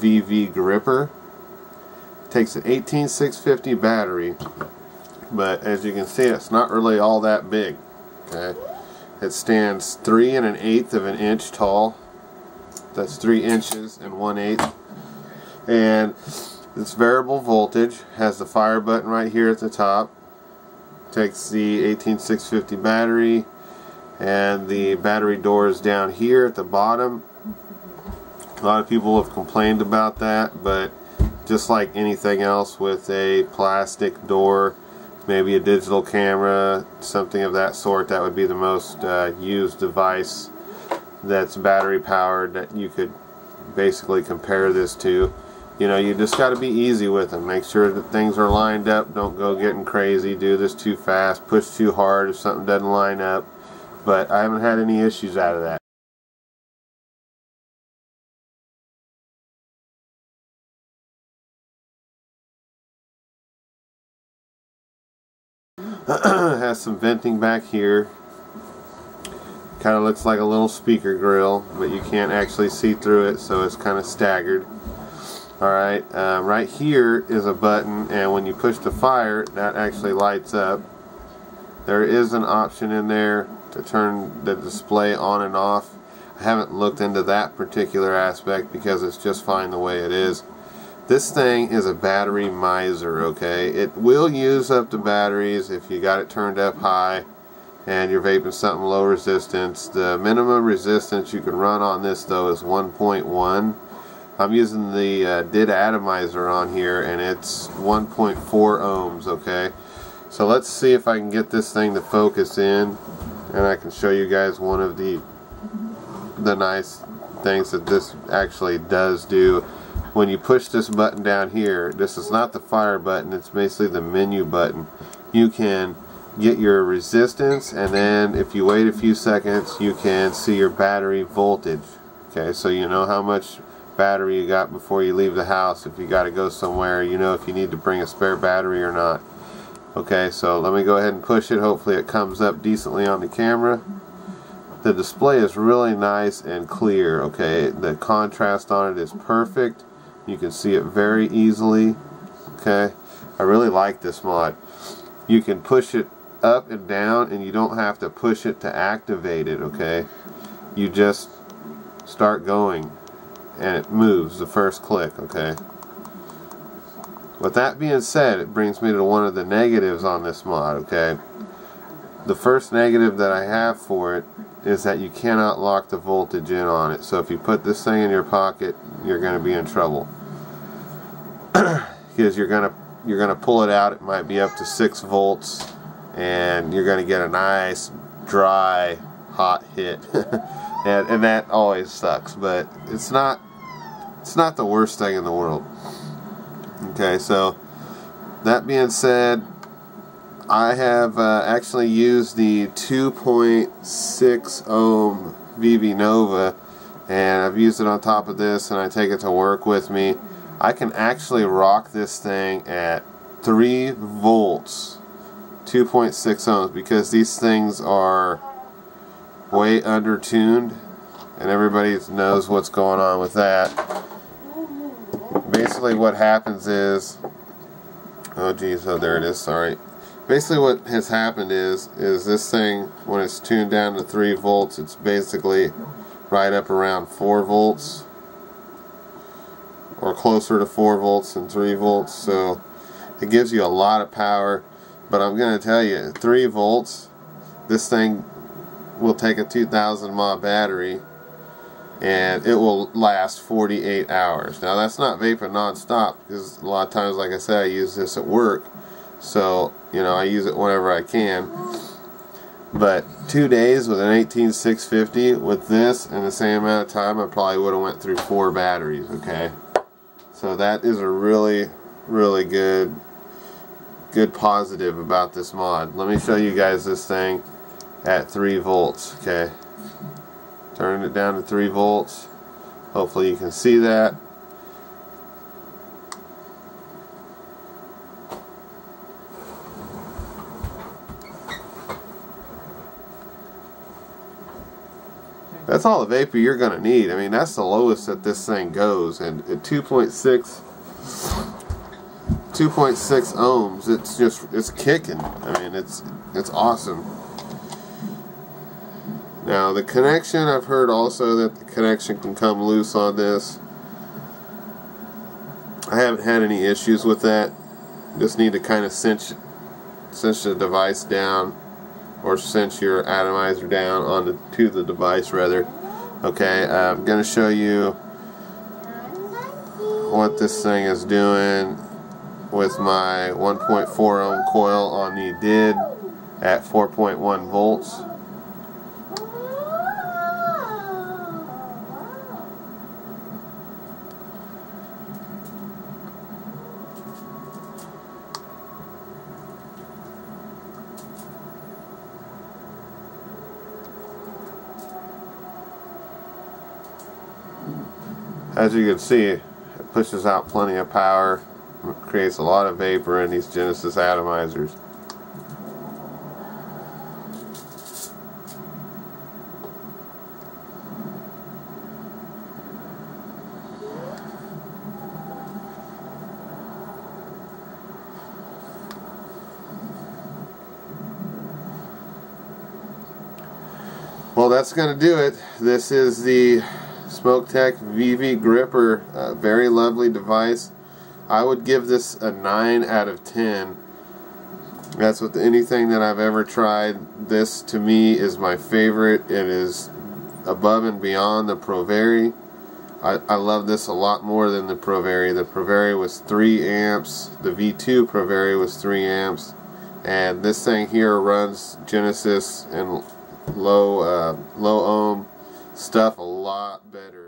VV gripper. It takes an 18650 battery, but as you can see, it's not really all that big. Okay, it stands 3 1/8 of an inch tall. That's 3 inches and 1/8, and it's variable voltage. Has the fire button right here at the top. Takes the 18650 battery, and the battery door is down here at the bottom. A lot of people have complained about that, but just like anything else with a plastic door, maybe a digital camera, something of that sort, that would be the most used device that's battery powered that you could basically compare this to. You know, you just got to be easy with them. Make sure that things are lined up. Don't go getting crazy. Do this too fast. Push too hard if something doesn't line up. But I haven't had any issues out of that. Has some venting back here. Kind of looks like a little speaker grill, but you can't actually see through it, so it's kind of staggered. Alright, right here is a button, and when you push the fire, that actually lights up. There is an option in there to turn the display on and off. I haven't looked into that particular aspect because it's just fine the way it is. This thing is a battery miser, okay? It will use up the batteries if you got it turned up high and you're vaping something low resistance. The minimum resistance you can run on this though is 1.1. I'm using the DID atomizer on here, and it's 1.4 ohms, okay? So let's see if I can get this thing to focus in, and I can show you guys one of the nice things that this actually does do. When you push this button down here, this is not the fire button, it's basically the menu button. You can get your resistance, and then if you wait a few seconds, you can see your battery voltage. Okay, so you know how much battery you got before you leave the house. If you got to go somewhere, you know if you need to bring a spare battery or not. Okay, so let me go ahead and push it. Hopefully it comes up decently on the camera. The display is really nice and clear. Okay, the contrast on it is perfect. You can see it very easily. Okay, I really like this mod. You can push it up and down, and you don't have to push it to activate it. Okay, you just start going and it moves the first click. Okay, with that being said, it brings me to one of the negatives on this mod. Okay, the first negative that I have for it is that you cannot lock the voltage in on it. So if you put this thing in your pocket, you're going to be in trouble because you're gonna pull it out. It might be up to 6 volts, and you're going to get a nice dry hot hit. and that always sucks, but it's not the worst thing in the world. Okay, so that being said, I have actually used the 2.6 ohm VV Nova, and I've used it on top of this, and I take it to work with me. I can actually rock this thing at 3 volts, 2.6 ohms, because these things are way under tuned, and everybody knows what's going on with that. Basically what happens is, oh geez, oh there it is, sorry. Basically what has happened is this thing, when it's tuned down to 3 volts, it's basically right up around 4 volts, or closer to 4 volts than 3 volts, so it gives you a lot of power. But I'm going to tell you, 3 volts, this thing will take a 2000 mAh battery, and it will last 48 hours. Now that's not vaping non-stop, because a lot of times, like I said, I use this at work, so you know I use it whenever I can. But 2 days with an 18650 with this in the same amount of time, I probably would have went through 4 batteries. Okay, so that is a really good positive about this mod. Let me show you guys this thing at 3 volts. Okay, turning it down to 3 volts. Hopefully you can see that. That's all the vapor you're going to need. I mean, that's the lowest that this thing goes. And at 2.6 ohms, it's kicking. I mean, it's awesome. Now, the connection, I've heard also that the connection can come loose on this. I haven't had any issues with that. Just need to kind of cinch the device down, or cinch your atomizer down onto the device rather. Okay, I'm going to show you what this thing is doing with my 1.4 ohm coil on the DID at 4.1 volts. As you can see, it pushes out plenty of power, creates a lot of vapor in these Genesis atomizers. Well, that's going to do it. This is the Smoketek VV Gripper, very lovely device. I would give this a 9 out of 10. That's with anything that I've ever tried. This to me is my favorite. It is above and beyond the Provari. I love this a lot more than the Provari. The Provari was 3 amps. The V2 Provari was 3 amps. And this thing here runs Genesis and low ohm stuff a lot better.